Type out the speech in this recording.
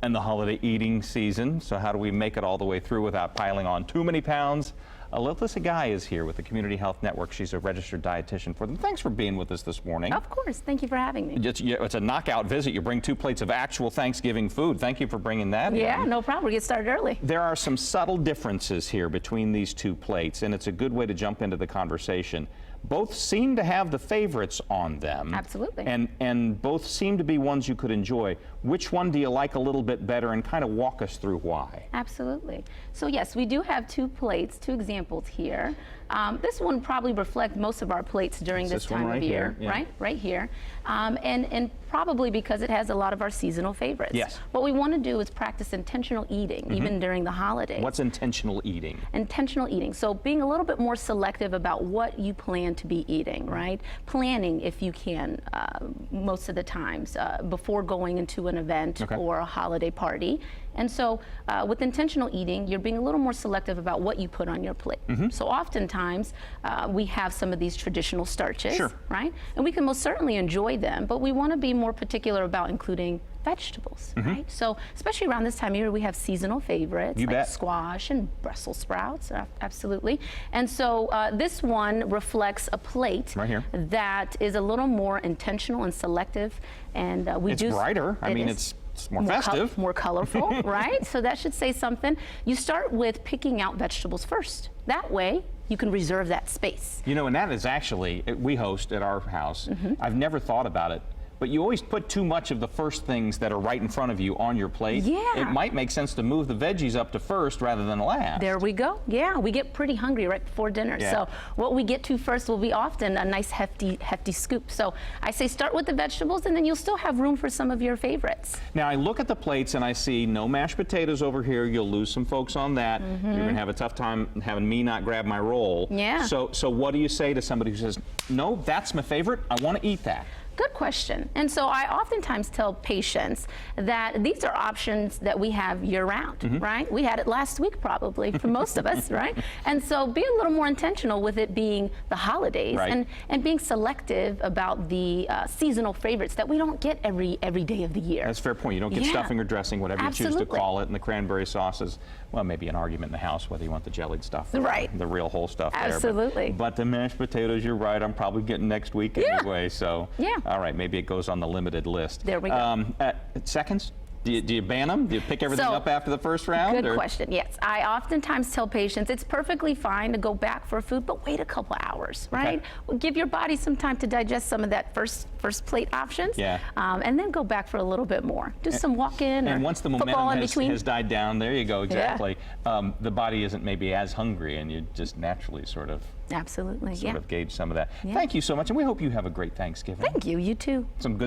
and the holiday eating season. So how do we make it all the way through without piling on too many pounds? Elilta Tsegai is here with the Community Health Network. She's a registered dietitian for them. Thanks for being with us this morning. Of course. Thank you for having me. It's a knockout visit. You bring 2 plates of actual Thanksgiving food. Thank you for bringing that in. Yeah, no problem. We get started early. There are some subtle differences here between these 2 plates, and it's a good way to jump into the conversation. Both seem to have the favorites on them. Absolutely. And both seem to be ones you could enjoy. Which one do you like a little bit better, and kind of walk us through why? Absolutely. So yes, we do have 2 plates, 2 examples here. This one probably reflects most of our plates during this time of year, yeah. right? Right here. And probably because it has a lot of our seasonal favorites. Yes. What we want to do is practice intentional eating, even during the holidays. What's intentional eating? Intentional eating. So being a little bit more selective about what you plan to be eating, right? Planning, if you can, most of the times before going into an event or a holiday party. And so with intentional eating, you're being a little more selective about what you put on your plate. So oftentimes we have some of these traditional starches, right? And we can most certainly enjoy them, but we want to be more particular about including vegetables, right? So especially around this time of year, we have seasonal favorites like squash and Brussels sprouts, absolutely. And so this one reflects a plate that is a little more intentional and selective, and it's brighter. I mean, it's more festive, more colorful, right? So that should say something. You start with picking out vegetables first. That way, you can reserve that space. You know, and that is actually, we host at our house. I've never thought about it, but you always put too much of the first things that are right in front of you on your plate. Yeah. It might make sense to move the veggies up to first rather than last. There we go. Yeah, we get pretty hungry right before dinner. Yeah. So what we get to first will be often a nice hefty scoop. So I say start with the vegetables, and then you'll still have room for some of your favorites. Now I look at the plates and I see no mashed potatoes over here. You'll lose some folks on that. You're gonna have a tough time having me not grab my roll. Yeah. So what do you say to somebody who says, no, that's my favorite, I want to eat that? Good question. And so I oftentimes tell patients that these are options that we have year-round, right? We had it last week probably for most of us, right? And so be a little more intentional with it being the holidays, and being selective about the seasonal favorites that we don't get every day of the year. That's a fair point. You don't get stuffing or dressing, whatever you choose to call it, and the cranberry sauces. Well, maybe an argument in the house whether you want the jellied stuff or the real whole stuff Absolutely. there. But the mashed potatoes, you're right, I'm probably getting next week anyway, so. All right, maybe it goes on the limited list. There we go. Seconds? Do you ban them? Do you pick everything up after the first round? Good question, yes. I oftentimes tell patients it's perfectly fine to go back for food, but wait a couple hours, right? Give your body some time to digest some of that first plate options, and then go back for a little bit more. Do some walk-in or and once the momentum has died down, there you go, exactly. The body isn't maybe as hungry, and you just naturally sort of gauge some of that. Thank you so much, and we hope you have a great Thanksgiving. Thank you, you too. Some good